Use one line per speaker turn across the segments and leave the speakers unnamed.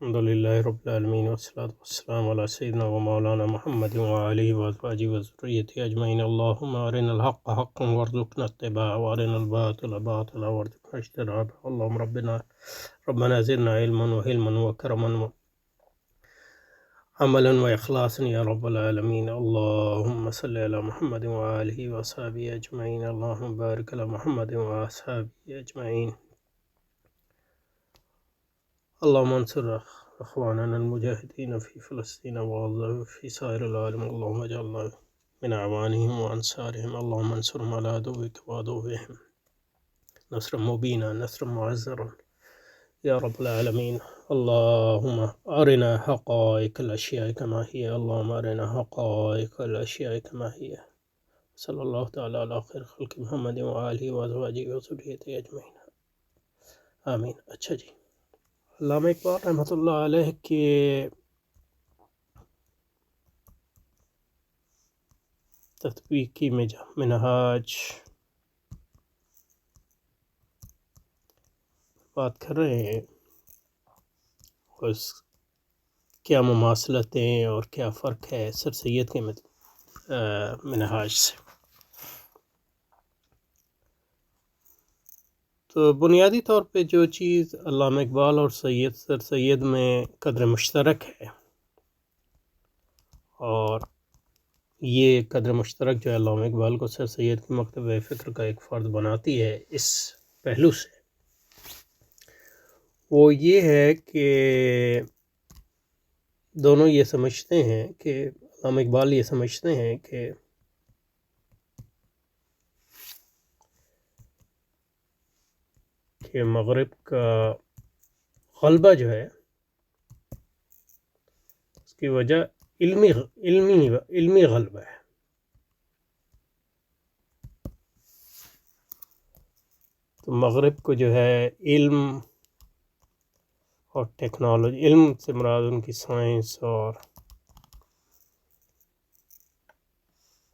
الحمد لله رب العالمين والصلاة والسلام على سيدنا ومولانا محمد وآله وأزواجه وذريته أجمعين. اللهم أرنا الحق حقا وارزقنا اتباعه وأرنا الباطل باطلا وارزقنا اجتنابه. اللهم ربنا زدنا علما وحلما وكرما عملا وإخلاصا يا رب العالمين. اللهم صل على محمد وآله وصحبه أجمعين. اللهم بارك على محمد وأصحابه أجمعين. اللهم انصر اخواننا المجاهدين في فلسطين وفي سائر العالم. اللهم اجعلنا من اعوانهم وانصارهم. اللهم انصرهم على عدوك وعدوهم نصرا مبينا نصرا معزرا يا رب العالمين. اللهم ارنا حقائق الاشياء كما هي. اللهم ارنا حقائق الاشياء كما هي. صلی اللہ تعالی علی خیر خلق محمد وآلہ وازواجہ وذریتہ اجمعین آمین. اچھا جی، علامہ اقبال رحمۃ اللہ علیہ کے تطبیقی منہاج بات کر رہے ہیں، اس کیا مماثلتیں اور کیا فرق ہے سر سید کے منہاج سے. تو بنیادی طور پہ جو چیز علامہ اقبال اور سر سید میں قدر مشترک ہے، اور یہ قدر مشترک جو ہے علامہ اقبال کو سر سید کی مکتب فکر کا ایک فرد بناتی ہے اس پہلو سے، وہ یہ ہے کہ دونوں یہ سمجھتے ہیں کہ علامہ اقبال یہ سمجھتے ہیں کہ مغرب کا غلبہ جو ہے اس کی وجہ علمی غلبہ ہے. تو مغرب کو جو ہے علم اور ٹیکنالوجی، علم سے مراد ان کی سائنس اور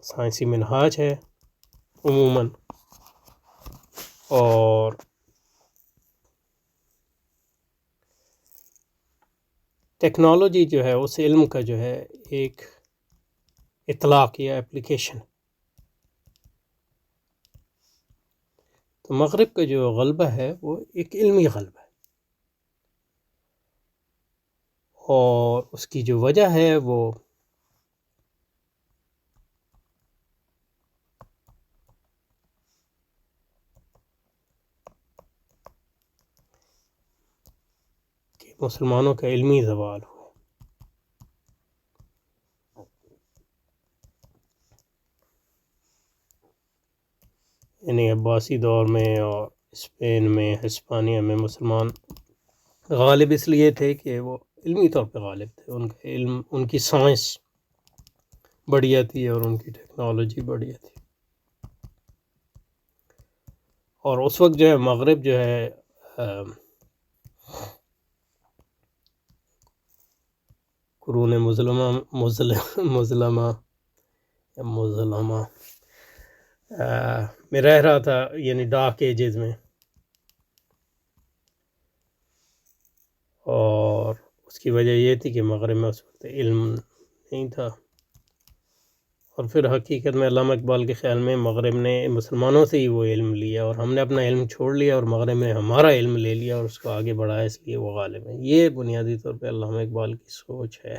سائنسی منہاج ہے عموماً، اور ٹیکنالوجی جو ہے اس علم کا جو ہے ایک اطلاق یا اپلیکیشن. تو مغرب کا جو غلبہ ہے وہ ایک علمی غلبہ ہے، اور اس کی جو وجہ ہے وہ کہ مسلمانوں کا علمی زوال ہو. یعنی عباسی دور میں اور اسپین میں، ہسپانیہ میں مسلمان غالب اس لیے تھے کہ وہ علمی طور پہ غالب تھے. ان کا علم، ان کی سائنس بڑھیا تھی اور ان کی ٹیکنالوجی بڑھیا تھی. اور اس وقت جو ہے مغرب جو ہے قرون مظلمہ میں رہ رہا تھا، یعنی ڈارک ایجز میں، اور اس کی وجہ یہ تھی کہ مغرب میں اس وقت علم نہیں تھا. اور پھر حقیقت میں علامہ اقبال کے خیال میں مغرب نے مسلمانوں سے ہی وہ علم لیا، اور ہم نے اپنا علم چھوڑ لیا اور مغرب نے ہمارا علم لے لیا اور اس کو آگے بڑھایا، اس لیے وہ غالب ہے. یہ بنیادی طور پہ علامہ اقبال کی سوچ ہے.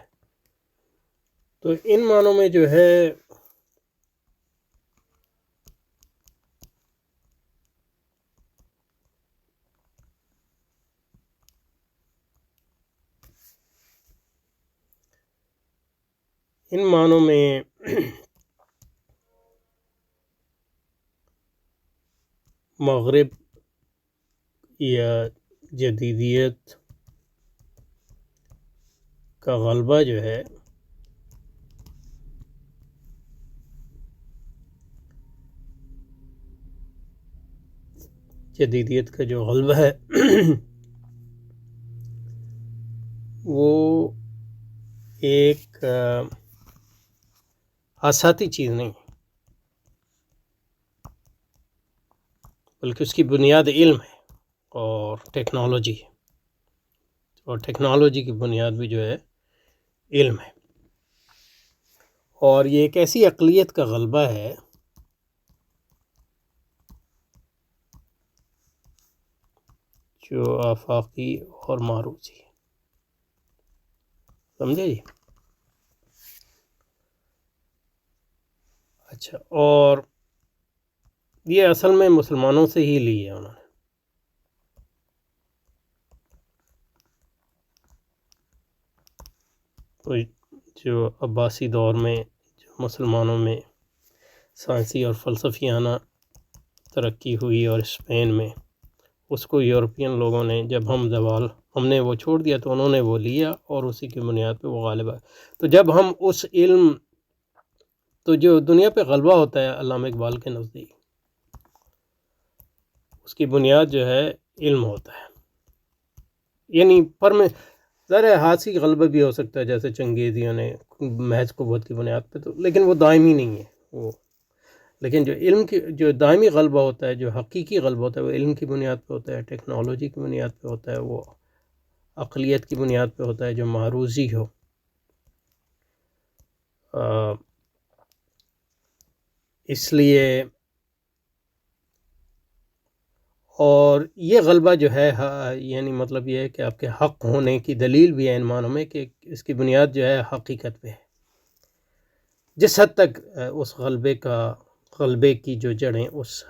تو ان معنوں میں جو ہے مغرب یا جدیدیت کا غلبہ جو ہے جدیدیت کا جو غلبہ ہے وہ ایک آساتی چیز نہیں، بلکہ اس کی بنیاد علم ہے اور ٹیکنالوجی ہے. اور ٹیکنالوجی کی بنیاد بھی جو ہے علم ہے، اور یہ ایک ایسی اقلیت کا غلبہ ہے جو آفاقی اور معروضی ہے. سمجھے جی؟ اچھا، اور یہ اصل میں مسلمانوں سے ہی لی ہے انہوں نے. تو جو عباسی دور میں جو مسلمانوں میں سائنسی اور فلسفیانہ ترقی ہوئی، اور اسپین میں اس کو یورپین لوگوں نے جب ہم نے وہ چھوڑ دیا تو انہوں نے وہ لیا، اور اسی کی بنیاد پہ وہ غالب ہے. تو جب ہم اس علم، تو جو دنیا پہ غلبہ ہوتا ہے علامہ اقبال کے نزدیک، اس کی بنیاد جو ہے علم ہوتا ہے. یعنی پر میں ذرا ہاتھی غلبہ بھی ہو سکتا ہے، جیسے چنگیزیوں نے محض قوت کی بنیاد پہ، تو لیکن وہ دائمی نہیں ہے وہ. لیکن جو علم کی جو دائمی غلبہ ہوتا ہے، جو حقیقی غلبہ ہوتا ہے، وہ علم کی بنیاد پہ ہوتا ہے، ٹیکنالوجی کی بنیاد پہ ہوتا ہے، وہ عقلیت کی بنیاد پہ ہوتا ہے جو معروضی ہو. اس لیے اور یہ غلبہ جو ہے یعنی مطلب یہ ہے کہ آپ کے حق ہونے کی دلیل بھی ہے ان معنوں میں کہ اس کی بنیاد جو ہے حقیقت پہ ہے. جس حد تک اس غلبے کی جو جڑیں اس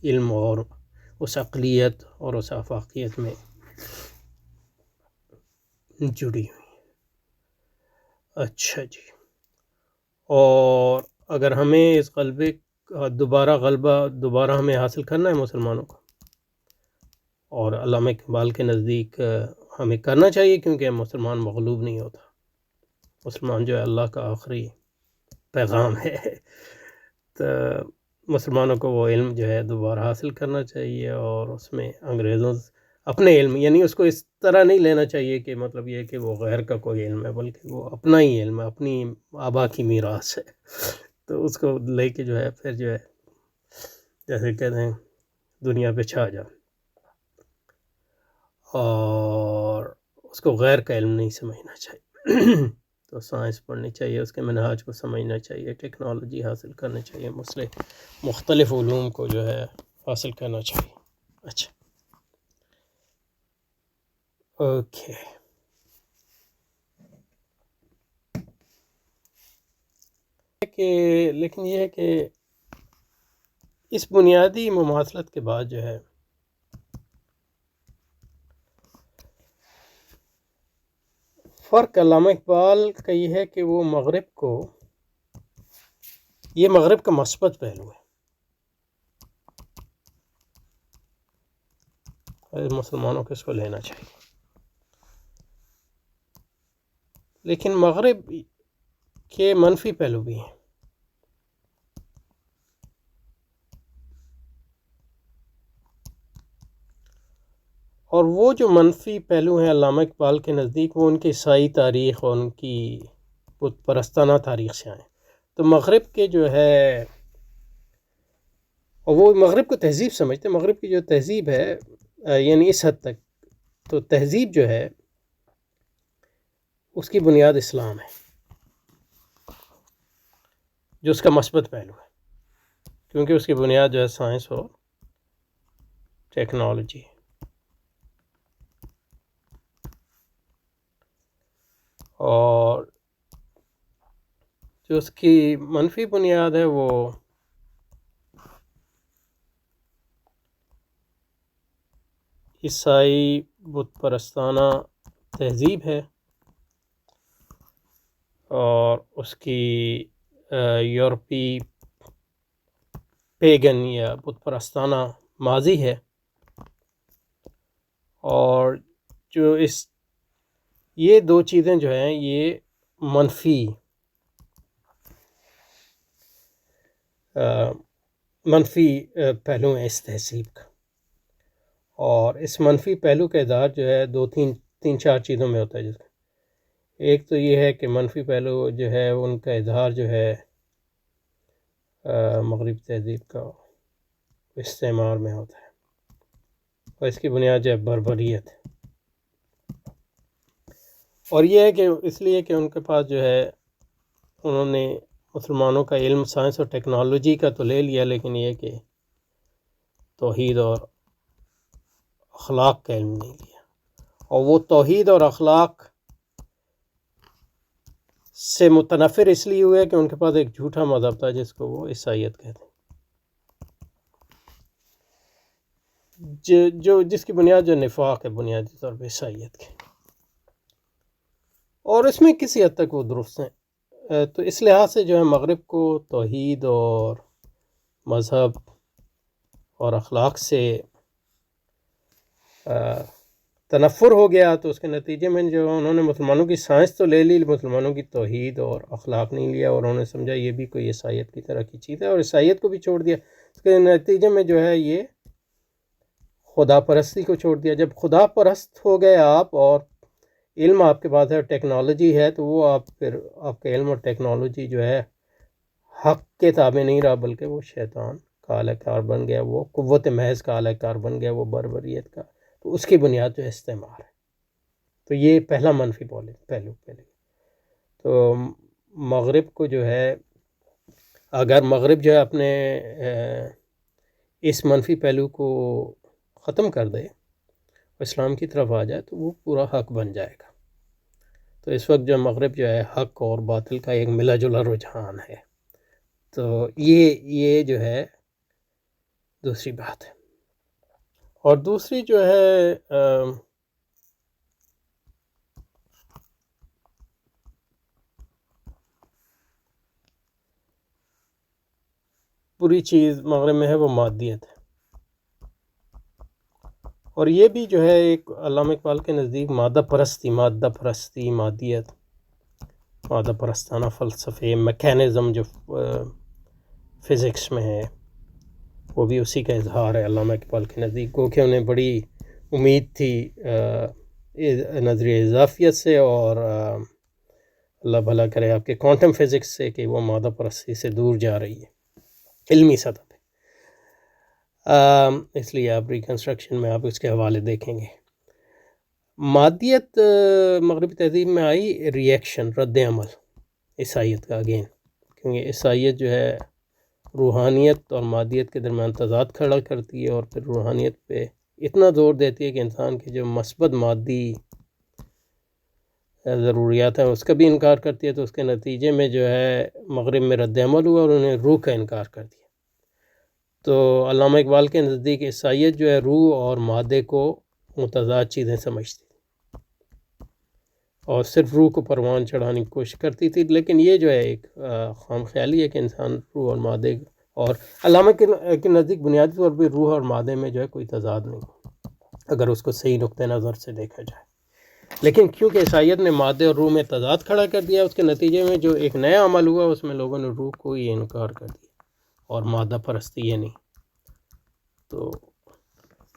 علم اور اس عقلیت اور اس آفاقیت میں جڑی ہوئی. اچھا جی، اور اگر ہمیں اس غلبے کا دوبارہ ہمیں حاصل کرنا ہے مسلمانوں کو، اور علامہ اقبال کے نزدیک ہمیں کرنا چاہیے، کیونکہ مسلمان مغلوب نہیں ہوتا. مسلمان جو ہے اللہ کا آخری پیغام ہے. تو مسلمانوں کو وہ علم جو ہے دوبارہ حاصل کرنا چاہیے، اور اس میں انگریزوں اپنے علم، یعنی اس کو اس طرح نہیں لینا چاہیے کہ مطلب یہ کہ وہ غیر کا کوئی علم ہے، بلکہ وہ اپنا ہی علم ہے، اپنی آبا کی میراث ہے. تو اس کو لے کے جو ہے پھر جو ہے جیسے کہتے ہیں دنیا پہ چھا جا، اور اس کو غیر کا علم نہیں سمجھنا چاہیے. تو سائنس پڑھنی چاہیے، اس کے منہاج کو سمجھنا چاہیے، ٹیکنالوجی حاصل کرنی چاہیے، مختلف علوم کو جو ہے حاصل کرنا چاہیے. اچھا، اوکے. لیکن یہ ہے کہ اس بنیادی مماثلت کے بعد جو ہے فرق علامہ اقبال کا یہ ہے کہ وہ یہ مغرب کا مثبت پہلو ہے، مسلمانوں کو اس کو لینا چاہیے. لیکن مغرب کے منفی پہلو بھی ہیں، اور وہ جو منفی پہلو ہیں علامہ اقبال کے نزدیک، وہ ان کی عیسائی تاریخ اور ان کی بت پرستانہ تاریخ سے آئیں. تو مغرب کے جو ہے، اور وہ مغرب کو تہذیب سمجھتے ہیں، مغرب کی جو تہذیب ہے یعنی اس حد تک تو تہذیب جو ہے اس کی بنیاد اسلام ہے، جو اس کا مثبت پہلو ہے، کیونکہ اس کی بنیاد جو ہے سائنس اور ٹیکنالوجی. اور جو اس کی منفی بنیاد ہے وہ عیسائی بت پرستانہ تہذیب ہے، اور اس کی یورپی پیگن یا بت پرستانہ ماضی ہے. اور جو یہ دو چیزیں جو ہیں یہ منفی پہلو ہیں اس تہذیب کا. اور اس منفی پہلو کا اظہار جو ہے تین چار چیزوں میں ہوتا ہے. جس کا ایک تو یہ ہے کہ منفی پہلو جو ہے ان کا اظہار جو ہے مغرب تہذیب کا استعمار میں ہوتا ہے، اور اس کی بنیاد جو ہے بربریت ہے. اور یہ ہے کہ اس لیے کہ ان کے پاس جو ہے انہوں نے مسلمانوں کا علم سائنس اور ٹیکنالوجی کا تو لے لیا، لیکن یہ کہ توحید اور اخلاق کا علم نہیں لیا. اور وہ توحید اور اخلاق سے متنفر اس لیے ہوئے کہ ان کے پاس ایک جھوٹا مذہب تھا جس کو وہ عیسائیت کہتے ہیں، جس کی بنیاد جو نفاق ہے بنیادی طور پہ عیسائیت کی، اور اس میں کسی حد تک وہ درست ہیں. تو اس لحاظ سے جو ہے مغرب کو توحید اور مذہب اور اخلاق سے تنفر ہو گیا، تو اس کے نتیجے میں جو انہوں نے مسلمانوں کی سائنس تو لے لی، مسلمانوں کی توحید اور اخلاق نہیں لیا، اور انہوں نے سمجھا یہ بھی کوئی عیسائیت کی طرح کی چیز ہے، اور عیسائیت کو بھی چھوڑ دیا. اس کے نتیجے میں جو ہے یہ خدا پرستی کو چھوڑ دیا. جب خدا پرست ہو گئے آپ اور علم آپ کے پاس ہے، ٹیکنالوجی ہے، تو وہ پھر آپ کا علم اور ٹیکنالوجی جو ہے حق کے تابع نہیں رہا، بلکہ وہ شیطان کا اعلی کار بن گیا، وہ قوت محض کا اعلی کار بن گیا، وہ بربریت کا. تو اس کی بنیاد جو ہے استعمار ہے. تو یہ پہلا منفی پہلو. تو مغرب کو جو ہے، اگر مغرب جو ہے اپنے اس منفی پہلو کو ختم کر دے، اسلام کی طرف آ جائے، تو وہ پورا حق بن جائے گا. تو اس وقت جو مغرب جو ہے حق اور باطل کا ایک ملا جلا رجحان ہے. تو یہ جو ہے دوسری بات ہے. اور دوسری جو ہے بری چیز مغرب میں ہے، وہ مادیت ہے. اور یہ بھی جو ہے ایک علامہ اقبال کے نزدیک مادہ پرستی، مادیت، مادہ پرستانہ فلسفے، میکینزم جو فزکس میں ہے، وہ بھی اسی کا اظہار ہے علامہ اقبال کے نزدیک. کو کہ انہیں بڑی امید تھی نظریہ اضافیت سے، اور اللہ بھلا کرے آپ کے کوانٹم فزکس سے، کہ وہ مادہ پرستی سے دور جا رہی ہے علمی سطح پہ. اس لیے آپ ریکنسٹرکشن میں آپ اس کے حوالے دیکھیں گے. مادیت مغربی تہذیب میں آئی ریئیکشن، رد عمل عیسائیت کا اگین، کیونکہ عیسائیت جو ہے روحانیت اور مادیت کے درمیان تضاد کھڑا کرتی ہے، اور پھر روحانیت پہ اتنا زور دیتی ہے کہ انسان کے جو مثبت مادی ضروریات ہیں اس کا بھی انکار کرتی ہے. تو اس کے نتیجے میں جو ہے مغرب میں رد عمل ہوا، اور انہیں روح کا انکار کر دیا. تو علامہ اقبال کے نزدیک عیسائیت جو ہے روح اور مادے کو متضاد چیزیں سمجھتی تھی، اور صرف روح کو پروان چڑھانے کی کوشش کرتی تھی. لیکن یہ جو ہے ایک خام خیالی ہے کہ انسان روح اور مادے، اور علامہ کے نزدیک بنیادی طور پہ روح اور مادے میں جو ہے کوئی تضاد نہیں، اگر اس کو صحیح نقطہ نظر سے دیکھا جائے. لیکن کیونکہ عیسائیت نے مادے اور روح میں تضاد کھڑا کر دیا، اس کے نتیجے میں جو ایک نیا عمل ہوا، اس میں لوگوں نے روح کو ہی انکار کر دیا اور مادہ پرستی یہ نہیں. تو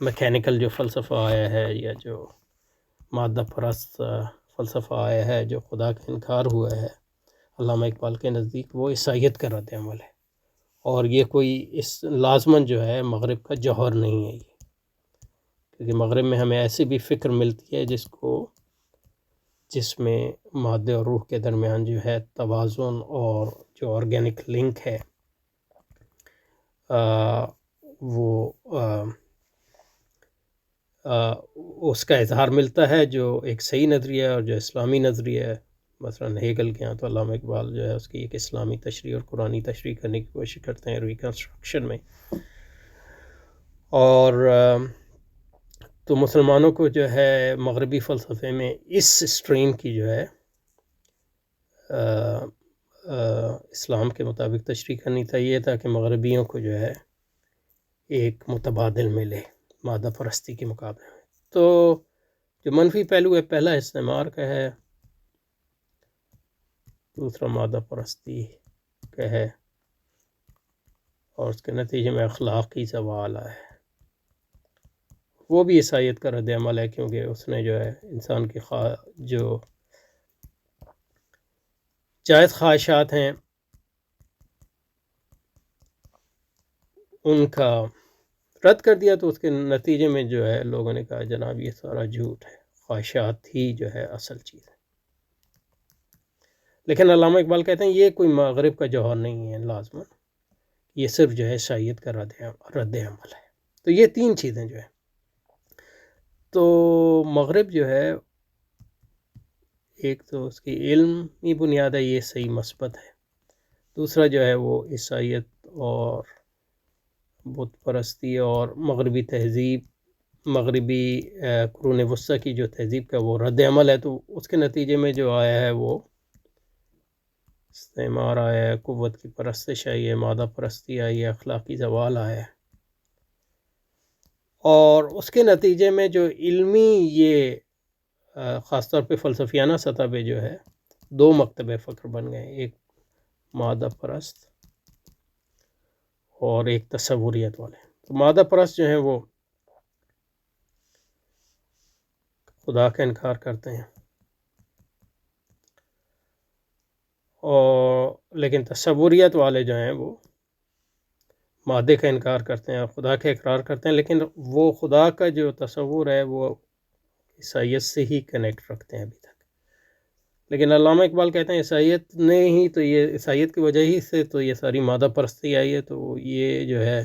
میکینیکل جو فلسفہ آیا ہے، یا جو مادہ پرست فلسفہ آیا ہے، جو خدا کا انکار ہوا ہے، علامہ اقبال کے نزدیک وہ عیسائیت کا رد عمل ہے. اور یہ کوئی اس لازماً جو ہے مغرب کا جوہر نہیں ہے یہ، کیونکہ مغرب میں ہمیں ایسی بھی فکر ملتی ہے جس میں مادے اور روح کے درمیان جو ہے توازن اور جو آرگینک لنک ہے وہ اس کا اظہار ملتا ہے، جو ایک صحیح نظریہ اور جو اسلامی نظریہ ہے. مثلا ہیگل کے ہاں تو علامہ اقبال جو ہے اس کی ایک اسلامی تشریح اور قرآنی تشریح کرنے کی کوشش کرتے ہیں ریکنسٹرکشن میں. اور تو مسلمانوں کو جو ہے مغربی فلسفے میں اس اسٹریم کی جو ہے اسلام کے مطابق تشریح کرنی چاہیے، تاکہ مغربیوں کو جو ہے ایک متبادل ملے مادہ پرستی کے مقابلے میں. تو جو منفی پہلو ہے، پہلا استعمار کا ہے، دوسرا مادہ پرستی کا ہے، اور اس کے نتیجے میں اخلاقی زوال ہے. وہ بھی عیسائیت کا رد عمل ہے، کیونکہ اس نے جو ہے انسان کی جو جائز خواہشات ہیں ان کا رد کر دیا. تو اس کے نتیجے میں جو ہے لوگوں نے کہا جناب یہ سارا جھوٹ ہے، خواہشات ہی جو ہے اصل چیز ہے. لیکن علامہ اقبال کہتے ہیں یہ کوئی مغرب کا جوہر نہیں ہے لازماً، یہ صرف جو ہے عیسائیت کا رد عمل ہے۔ تو یہ تین چیزیں جو ہے، تو مغرب جو ہے ایک تو اس کی علمی بنیاد ہے، یہ صحیح مثبت ہے، دوسرا جو ہے وہ عیسائیت اور بت پرستی اور مغربی تہذیب، مغربی قرون وسطیٰ کی جو تہذیب کا وہ رد عمل ہے، تو اس کے نتیجے میں جو آیا ہے وہ استعمار آیا ہے، قوت کی پرستش آئی ہے، مادہ پرستی آئی ہے، اخلاقی زوال آیا ہے، اور اس کے نتیجے میں جو علمی یہ خاص طور پہ فلسفیانہ سطح پہ جو ہے دو مکتب فکر بن گئے، ایک مادہ پرست اور ایک تصوریت والے۔ تو مادہ پرست جو ہیں وہ خدا کا انکار کرتے ہیں، اور لیکن تصوریت والے جو ہیں وہ مادے کا انکار کرتے ہیں اور خدا کا اقرار کرتے ہیں، لیکن وہ خدا کا جو تصور ہے وہ عیسائیت سے ہی کنیکٹ رکھتے ہیں ابھی تک۔ لیکن علامہ اقبال کہتے ہیں عیسائیت نے ہی تو، یہ عیسائیت کی وجہ ہی سے تو یہ ساری مادہ پرستی آئی ہے، تو یہ جو ہے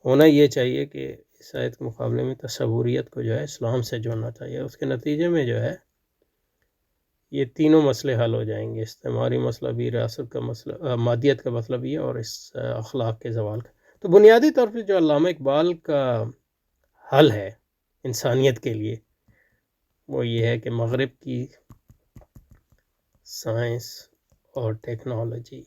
ہونا یہ چاہیے کہ عیسائیت کے مقابلے میں تصوریت کو جو ہے اسلام سے جوڑنا چاہیے، اس کے نتیجے میں جو ہے یہ تینوں مسئلے حل ہو جائیں گے، استعماری مسئلہ بھی، ریاست کا مسئلہ، مادیت کا مسئلہ بھی ہے، اور اس اخلاق کے زوال کا۔ تو بنیادی طور پہ جو علامہ اقبال کا حل ہے انسانیت کے لیے وہ یہ ہے کہ مغرب کی سائنس اور ٹیکنالوجی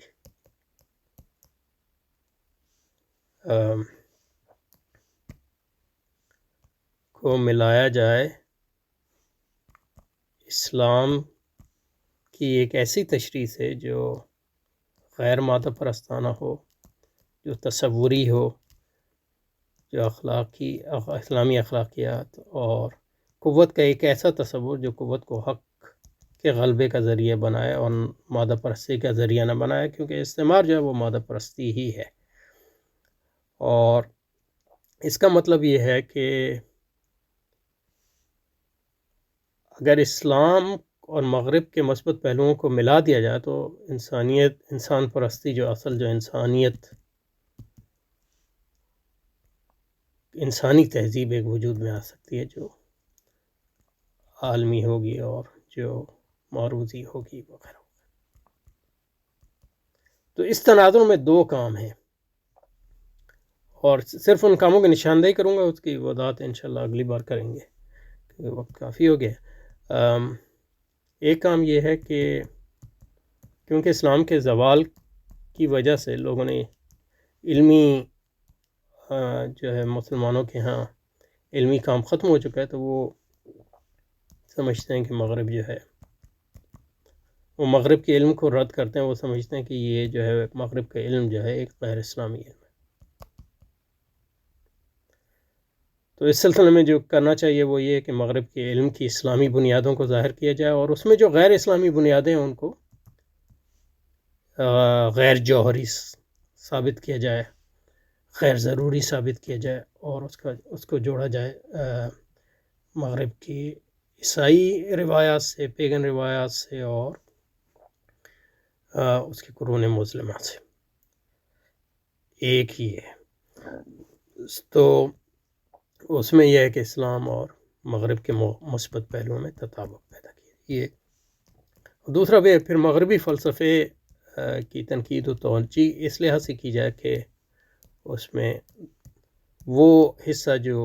کو ملایا جائے اسلام کی ایک ایسی تشریح سے جو غیر مادہ پرستانہ ہو، جو تصوری ہو، جو اسلامی اخلاقیات اور قوت کا ایک ایسا تصور جو قوت کو حق کے غلبے کا ذریعہ بنائے اور مادہ پرستی کا ذریعہ نہ بنائے، کیونکہ استعمار جو ہے وہ مادہ پرستی ہی ہے۔ اور اس کا مطلب یہ ہے کہ اگر اسلام اور مغرب کے مثبت پہلوؤں کو ملا دیا جائے تو انسان پرستی جو اصل جو انسانی تہذیب ایک وجود میں آ سکتی ہے، جو عالمی ہوگی اور جو معروضی ہوگی وغیرہ۔ تو اس تناظر میں دو کام ہیں، اور صرف ان کاموں کی نشاندہی کروں گا، اس کی وضاحت انشاءاللہ اگلی بار کریں گے کیونکہ وقت کافی ہو گیا۔ ایک کام یہ ہے کہ کیونکہ اسلام کے زوال کی وجہ سے لوگوں نے علمی جو ہے مسلمانوں کے ہاں علمی کام ختم ہو چکا ہے، تو وہ سمجھتے ہیں کہ مغرب جو ہے وہ مغرب کے علم کو رد کرتے ہیں، وہ سمجھتے ہیں کہ یہ جو ہے مغرب کا علم جو ہے ایک غیر اسلامی علم ہے۔ تو اس سلسلے میں جو کرنا چاہیے وہ یہ ہے کہ مغرب کے علم کی اسلامی بنیادوں کو ظاہر کیا جائے، اور اس میں جو غیر اسلامی بنیادیں ہیں ان کو غیر جوہری ثابت کیا جائے، غیر ضروری ثابت کیا جائے، اور اس کو جوڑا جائے مغرب کی عیسائی روایات سے، پیگن روایات سے، اور اس کی قرون مسلمہ سے۔ ایک ہی ہے، تو اس میں یہ ہے کہ اسلام اور مغرب کے مثبت پہلوؤں میں تطابق پیدا کیا۔ یہ دوسرا بھی پھر مغربی فلسفے کی تنقید و توجیہ اس لحاظ سے کی جائے کہ اس میں وہ حصہ جو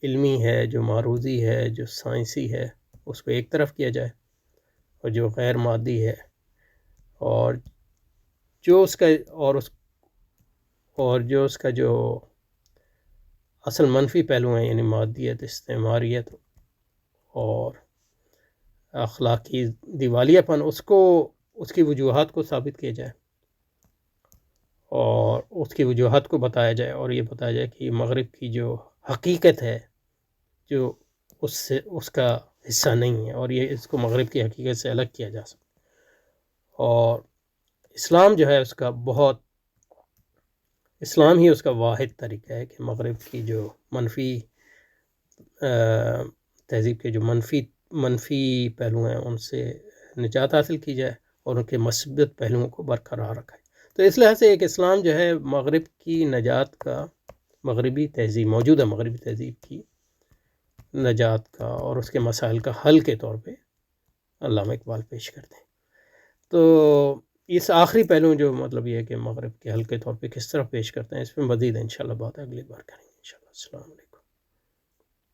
علمی ہے، جو معروضی ہے، جو سائنسی ہے، اس کو ایک طرف کیا جائے، اور جو غیر مادی ہے اور جو اس کا جو اصل منفی پہلو ہیں، یعنی مادیت، استعماریت اور اخلاقی دیوالیہ پن، اس کی وجوہات کو ثابت کیا جائے اور اس کی وجوہات کو بتایا جائے، اور یہ بتایا جائے کہ مغرب کی جو حقیقت ہے جو اس کا حصہ نہیں ہے، اور یہ اس کو مغرب کی حقیقت سے الگ کیا جا سکتا، اور اسلام جو ہے اسلام ہی اس کا واحد طریقہ ہے کہ مغرب کی جو منفی تہذیب کے جو منفی پہلو ہیں ان سے نجات حاصل کی جائے، اور ان کے مثبت پہلوؤں کو برقرار رکھے۔ تو اس لحاظ سے ایک اسلام جو ہے مغرب کی نجات کا، مغربی تہذیب، موجودہ مغربی تہذیب کی نجات کا اور اس کے مسائل کا حل کے طور پہ علامہ اقبال پیش کرتے ہیں۔ تو اس آخری پہلو جو مطلب یہ ہے کہ مغرب کے حل کے طور پہ کس طرح پیش کرتے ہیں، اس پہ مزید انشاءاللہ بات اگلی بار کریں گے انشاءاللہ۔ السلام علیکم۔